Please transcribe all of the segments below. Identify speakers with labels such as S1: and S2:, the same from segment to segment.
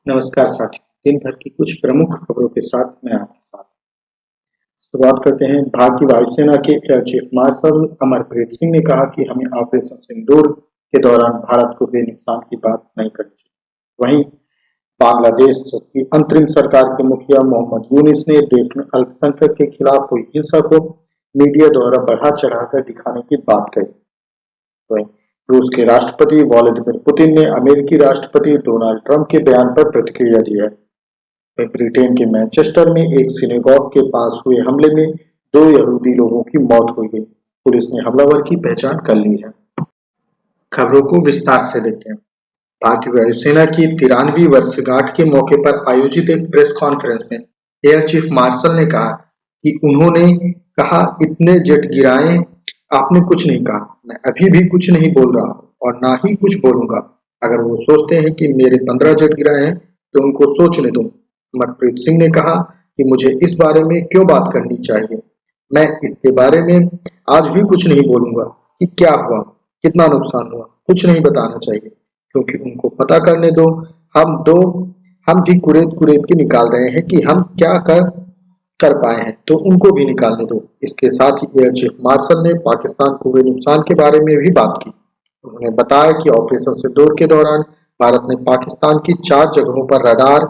S1: नमस्कार साथियों, दिन भर की कुछ प्रमुख खबरों के साथ मैं आपके साथ शुरुआत करते हैं। भारतीय वायुसेना के air chief marshal Amarpreet Singh ने कहा कि हमें ऑपरेशन सिंदूर के दौरान भारत को हुए नुकसान की बात नहीं करनी चाहिए। वहीं बांग्लादेश की अंतरिम सरकार के मुखिया मोहम्मद यूनिस ने देश में अल्पसंख्यक के खिलाफ हुई हिंसा को मीडिया द्वारा बढ़ा चढ़ाकर दिखाने की बात कही। वहीं रूस के राष्ट्रपति व्लादिमीर पुतिन ने अमेरिकी राष्ट्रपति डोनाल्ड ट्रंप के बयान पर प्रतिक्रिया दी है। वहीं ब्रिटेन के मैनचेस्टर में एक सिनेगॉग के पास हुए हमले में 2 यहूदी लोगों की मौत हो गई। पुलिस ने हमलावर की पहचान कर ली है। खबरों को विस्तार से देखते हैं। भारतीय वायुसेना की 93वीं वर्षगांठ के मौके पर आयोजित एक प्रेस कॉन्फ्रेंस में एयर चीफ मार्शल ने कहा कि उन्होंने कहा, इतने जेट गिराए, आपने कुछ नहीं कहा। मैं अभी भी कुछ नहीं बोल रहा हूँ और ना ही कुछ बोलूंगा। अगर वो सोचते हैं कि मेरे 15 जेट गिराए हैं तो उनको सोचने दो। अमरप्रीत सिंह ने कहा कि मुझे इस बारे में क्यों बात करनी चाहिए। मैं इसके बारे में आज भी कुछ नहीं बोलूंगा कि क्या हुआ, कितना नुकसान हुआ, कुछ नहीं बताना चाहिए, क्योंकि उनको पता करने दो। हम भी कुरेद कुरेद के निकाल रहे हैं कि हम क्या कर पाए हैं, तो उनको भी निकालने दो। इसके साथ ही एयर चीफ मार्शल ने पाकिस्तान को हुए नुकसान के बारे में भी बात की। उन्होंने बताया कि ऑपरेशन सिंदूर के दौरान भारत ने पाकिस्तान की 4 जगहों पर रडार,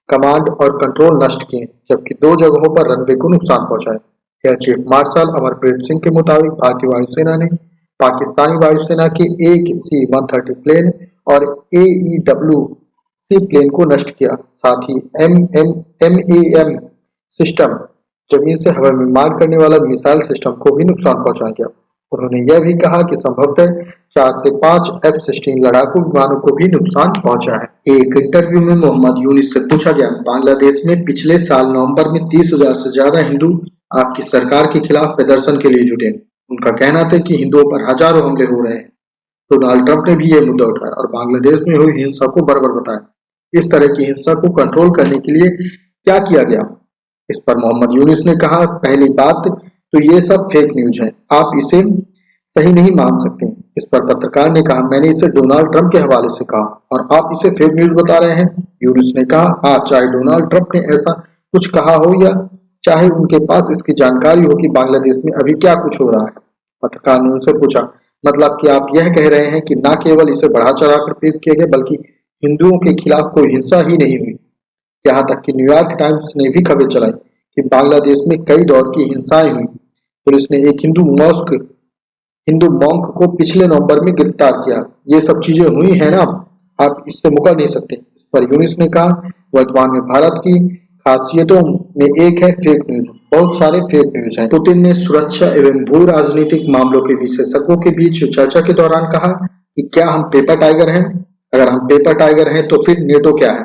S1: कमांड और कंट्रोल नष्ट किए, जबकि 2 जगहों पर रनवे को नुकसान पहुंचाया। Air chief marshal Amarpreet Singh के मुताबिक भारतीय वायुसेना ने पाकिस्तानी वायुसेना के एक C-130 प्लेन और AEW-C प्लेन को नष्ट किया। साथ ही MAM सिस्टम, जमीन से हवा में मार करने वाला मिसाइल सिस्टम को भी नुकसान पहुंचा गया। उन्होंने यह भी कहा कि संभवतः 4 से 5 F-16 लड़ाकू विमानों को भी नुकसान पहुंचा है। एक इंटरव्यू में मोहम्मद यूनिस से पूछा गया, बांग्लादेश में पिछले साल नवंबर में 30,000 से ज्यादा हिंदू आपकी सरकार के खिलाफ प्रदर्शन के लिए जुटे। उनका कहना था कि हिंदुओं पर हजारों हमले हो रहे हैं। डोनाल्ड ट्रंप ने भी यह मुद्दा उठाया और बांग्लादेश में हुई हिंसा को बर्बर बताया। इस तरह की हिंसा को कंट्रोल करने के लिए क्या किया गया? इस पर मोहम्मद यूनिस ने कहा, पहली बात तो ये सब फेक न्यूज है, आप इसे सही नहीं मान सकते। इस पर पत्रकार ने कहा, मैंने इसे डोनाल्ड ट्रंप के हवाले से कहा और आप इसे फेक न्यूज बता रहे हैं। यूनिस ने कहा, हाँ, चाहे डोनाल्ड ट्रंप ने ऐसा कुछ कहा हो या चाहे उनके पास इसकी जानकारी हो कि बांग्लादेश में अभी क्या कुछ हो रहा है। पत्रकार ने उनसे पूछा, मतलब कि आप यह कह रहे हैं कि न केवल इसे बढ़ा चढ़ाकर पेश किया गया बल्कि हिंदुओं के खिलाफ कोई हिंसा ही नहीं हुई। यहाँ तक कि न्यूयॉर्क टाइम्स ने भी खबर चलाई कि बांग्लादेश में कई दौर की हिंसाएं हुई। पुलिस ने एक हिंदू मॉन्क को पिछले नवंबर में गिरफ्तार किया। ये सब चीजें हुई है ना, आप इससे मुकर नहीं सकते। इस पर यूनिस ने कहा, वर्तमान में भारत की खासियतों में एक है फेक न्यूज। बहुत सारे फेक न्यूज हैं। पुतिन ने सुरक्षा एवं भू राजनीतिक मामलों के विशेषज्ञों के बीच चर्चा के दौरान कहा कि क्या हम पेपर टाइगर हैं? अगर हम पेपर टाइगर हैं तो फिर नेटो क्या है?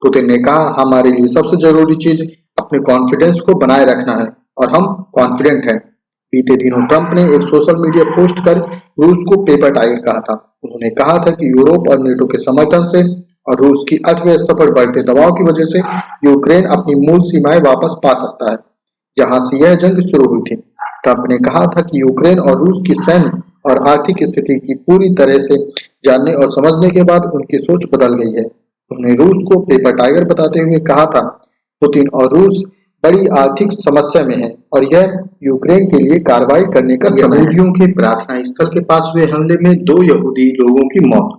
S1: पुतिन ने कहा, हमारे लिए सबसे जरूरी चीज अपने कॉन्फिडेंस को बनाए रखना है और हम कॉन्फिडेंट हैं। बीते दिनों ट्रंप ने एक सोशल मीडिया पोस्ट कर रूस को पेपर टाइगर कहा था। उन्होंने कहा था कि यूरोप और नेटो के समर्थन से और रूस की अर्थव्यवस्था पर बढ़ते दबाव की वजह से यूक्रेन अपनी मूल सीमाएं वापस पा सकता है, जहां से यह जंग शुरू हुई थी। ट्रंप ने कहा था कि यूक्रेन और रूस की सैन्य और आर्थिक स्थिति की पूरी तरह से जानने और समझने के बाद उनकी सोच बदल गई है। उन्होंने रूस को पेपर टाइगर बताते हुए कहा था, पुतिन और रूस बड़ी आर्थिक समस्या में है और यह यूक्रेन के लिए कार्रवाई करने का समय है। यहूदियों के प्रार्थना स्थल के पास हुए हमले में 2 यहूदी लोगों की मौत।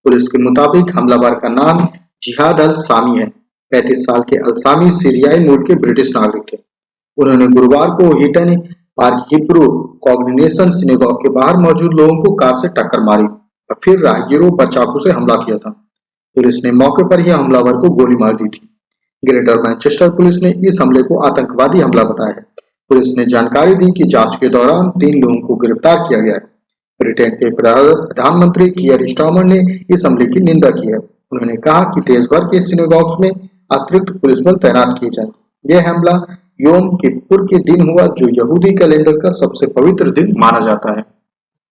S1: पुलिस के मुताबिक हमलावर का नाम जिहाद अल सामी है। 35 साल के अल सामी सीरियाई मूल के ब्रिटिश नागरिक थे। उन्होंने गुरुवार को हीटन पार्क हिब्रू कॉग्निनेशन सिनेगॉग के बाहर मौजूद लोगों को कार से टक्कर मारी और फिर राहगीरों पर चाकू से हमला किया था। पुलिस ने मौके पर ही हमलावर को गोली मार दी थी। ग्रेटर मैनचेस्टर पुलिस ने इस हमले को आतंकवादी हमला बताया है। पुलिस ने जानकारी दी कि जांच के दौरान 3 लोगों को गिरफ्तार किया गया है। ब्रिटेन के प्रधानमंत्री कियर स्टारमर ने इस हमले की निंदा की है। उन्होंने कहा कि देश भर के सिनेगॉग्स में अतिरिक्त पुलिस बल तैनात किए जाएं। यह हमला योम किप्पुर के दिन हुआ, जो यहूदी कैलेंडर का सबसे पवित्र दिन माना जाता है।